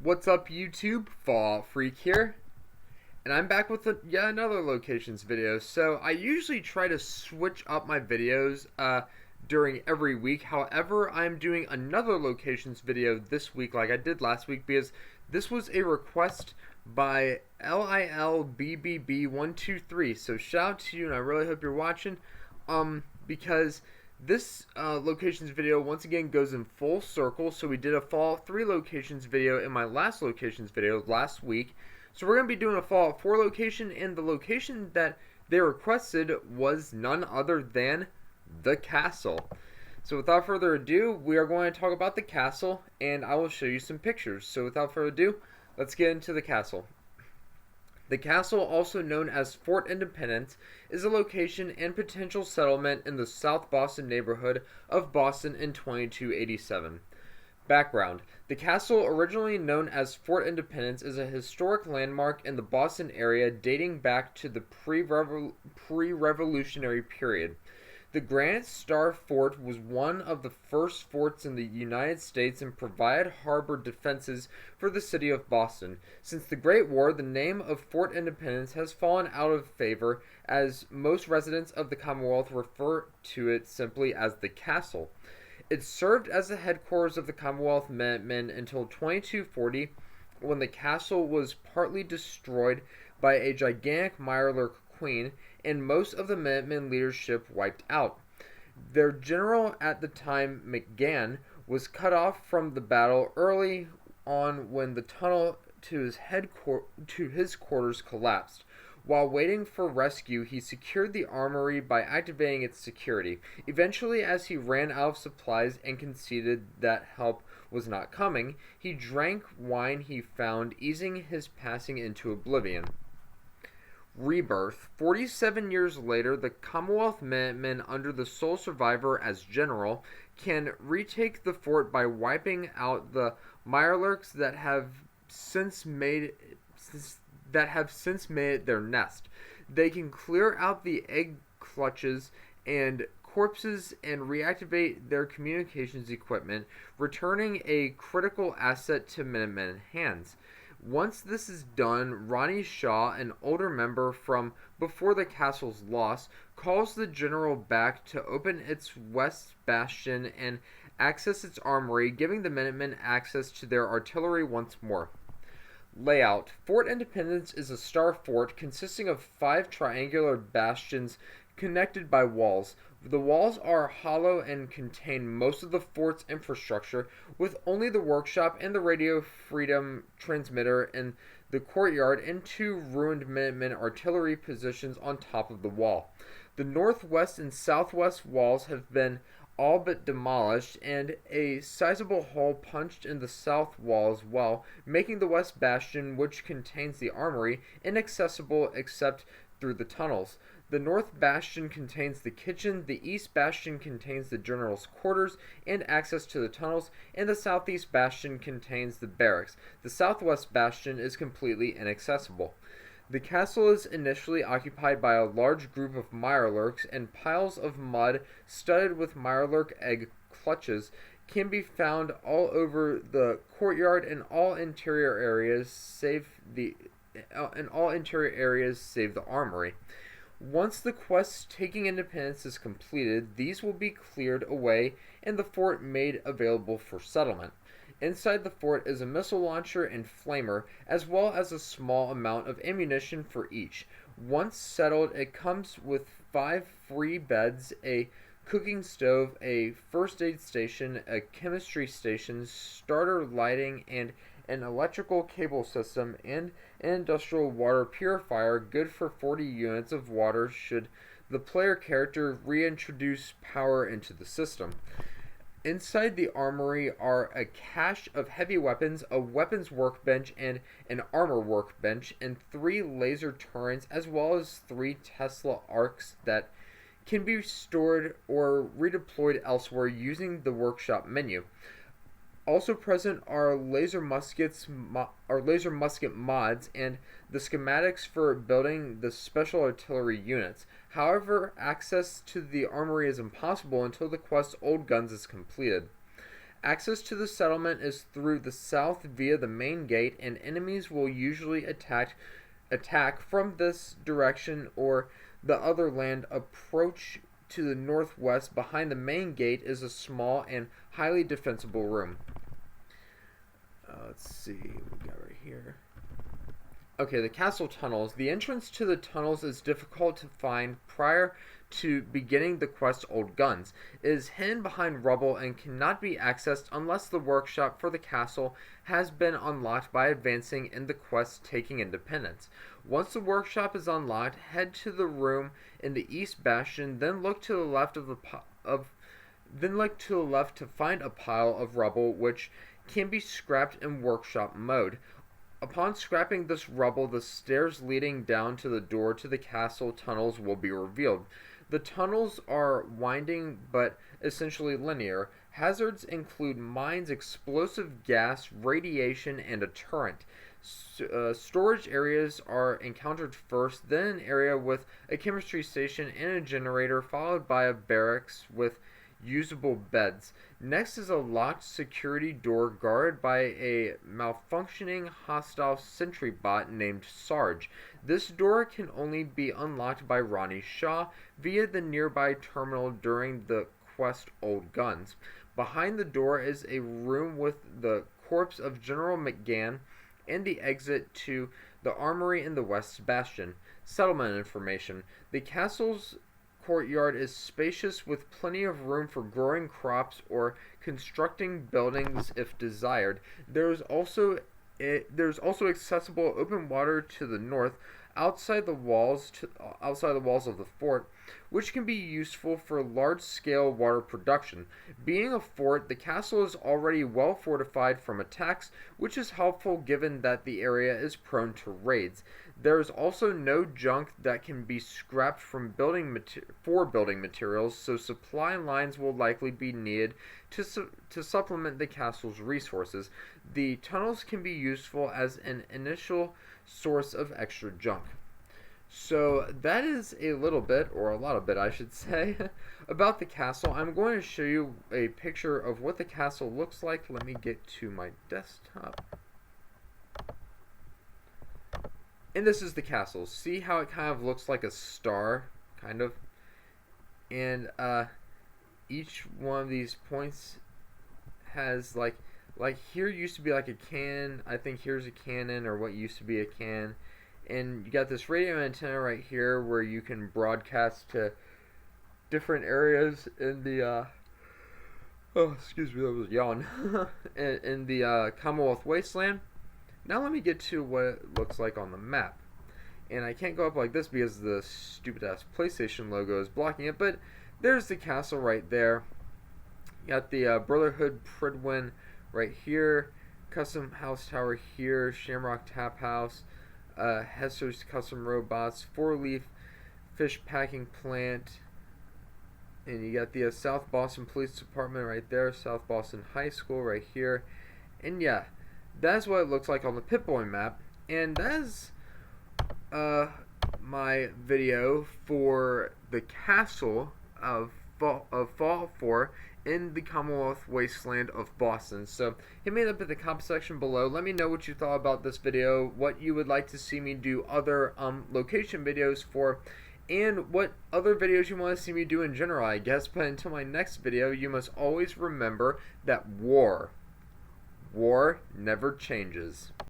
What's up YouTube? Fallout Freak here, and I'm back with yet another locations video. So I usually try to switch up my videos during every week. However, I'm doing another locations video this week like I did last week because this was a request by LILBBB123. So shout out to you, and I really hope you're watching because this locations video once again goes in full circle. So we did a Fallout 3 locations video in my last locations video last week. So we're going to be doing a Fallout 4 location, and the location that they requested was none other than the castle. So without further ado, we are going to talk about the castle, and I will show you some pictures. So without further ado, let's get into the castle. The castle, also known as Fort Independence, is a location and potential settlement in the South Boston neighborhood of Boston in 2287. Background: the castle, originally known as Fort Independence, is a historic landmark in the Boston area dating back to the pre-Revolutionary period. The Granite Star Fort was one of the first forts in the United States and provided harbor defenses for the city of Boston. Since the Great War, the name of Fort Independence has fallen out of favor, as most residents of the Commonwealth refer to it simply as the castle. It served as the headquarters of the Commonwealth Minutemen until 2240, when the castle was partly destroyed by a gigantic Mirelurk Queen, and most of the Minutemen leadership wiped out. Their general at the time, McGann, was cut off from the battle early on when the tunnel to his quarters collapsed. While waiting for rescue, he secured the armory by activating its security. Eventually, as he ran out of supplies and conceded that help was not coming, he drank wine he found, easing his passing into oblivion. Rebirth. 47 years later, the Commonwealth Minutemen, under the sole survivor as general, can retake the fort by wiping out the Mirelurks that have since made it their nest. They can clear out the egg clutches and corpses and reactivate their communications equipment, returning a critical asset to Minutemen hands. Once this is done, Ronnie Shaw, an older member from before the castle's loss, calls the general back to open its west bastion and access its armory, giving the Minutemen access to their artillery once more. Layout: Fort Independence is a star fort consisting of 5 triangular bastions connected by walls. The walls are hollow and contain most of the fort's infrastructure, with only the workshop and the Radio Freedom transmitter in the courtyard and 2 ruined Minutemen artillery positions on top of the wall. The northwest and southwest walls have been all but demolished, and a sizable hole punched in the south wall as well, making the west bastion, which contains the armory, inaccessible except through the tunnels. The north bastion contains the kitchen, the east bastion contains the general's quarters and access to the tunnels, and the southeast bastion contains the barracks. The southwest bastion is completely inaccessible. The castle is initially occupied by a large group of Mirelurks, and piles of mud studded with Mirelurk egg clutches can be found all over the courtyard in all interior areas save the armory. Once the quest taking Independence is completed, these will be cleared away and the fort made available for settlement. Inside the fort is a missile launcher and flamer, as well as a small amount of ammunition for each. Once settled, it comes with 5 free beds, a cooking stove, a first aid station, a chemistry station, starter lighting, and an electrical cable system, and an industrial water purifier good for 40 units of water should the player character reintroduce power into the system. Inside the armory are a cache of heavy weapons, a weapons workbench, and an armor workbench, and 3 laser turrets, as well as 3 Tesla arcs that can be stored or redeployed elsewhere using the workshop menu. Also present are laser musket mods and the schematics for building the special artillery units. However, access to the armory is impossible until the quest's old guns is completed. Access to the settlement is through the south via the main gate, and enemies will usually attack from this direction or the other land. Approach to the northwest behind the main gate is a small and highly defensible room. Let's see what we got right here. Okay, the castle tunnels. The entrance to the tunnels is difficult to find prior to beginning the quest Old Guns. It is hidden behind rubble and cannot be accessed unless the workshop for the castle has been unlocked by advancing in the quest Taking Independence. Once the workshop is unlocked, head to the room in the East Bastion, then look to the left to find a pile of rubble which can be scrapped in workshop mode. Upon scrapping this rubble, the stairs leading down to the door to the castle tunnels will be revealed. The tunnels are winding but essentially linear. Hazards include mines, explosive gas, radiation, and a turret. Storage areas are encountered first, then an area with a chemistry station and a generator, followed by a barracks with usable beds. Next is a locked security door guarded by a malfunctioning hostile sentry bot named Sarge. This door can only be unlocked by Ronnie Shaw via the nearby terminal during the quest Old Guns. Behind the door is a room with the corpse of General McGann and the exit to the armory in the West Bastion. Settlement information. The castle's courtyard is spacious with plenty of room for growing crops or constructing buildings if desired. There's also accessible open water to the north outside the walls of the fort, which can be useful for large-scale water production. Being a fort, the castle is already well fortified from attacks, which is helpful given that the area is prone to raids. There is also no junk that can be scrapped from building materials, so supply lines will likely be needed to supplement the castle's resources. The tunnels can be useful as an initial source of extra junk. So that is a little bit, or a lot of bit I should say, about the castle. I'm going to show you a picture of what the castle looks like. Let me get to my desktop. And this is the castle. See how it kind of looks like a star, kind of? And each one of these points has like here used to be like a cannon. I think here's a cannon, or what used to be a cannon. And you got this radio antenna right here where you can broadcast to different areas in the oh, excuse me, that was a yawn. in the Commonwealth Wasteland. Now let me get to what it looks like on the map. And I can't go up like this because the stupid ass PlayStation logo is blocking it, but there's the castle right there. You got the Brotherhood Pridwin right here, Custom House Tower here, Shamrock Tap House, Hesser's Custom Robots, Four Leaf Fish Packing Plant, and you got the South Boston Police Department right there, South Boston High School right here, and yeah, that's what it looks like on the Pip-Boy map. And that is my video for the castle of Fallout 4 in the Commonwealth Wasteland of Boston. So hit me up in the comment section below. Let me know what you thought about this video, what you would like to see me do other location videos for, and what other videos you want to see me do in general, I guess. But until my next video, you must always remember that war never changes.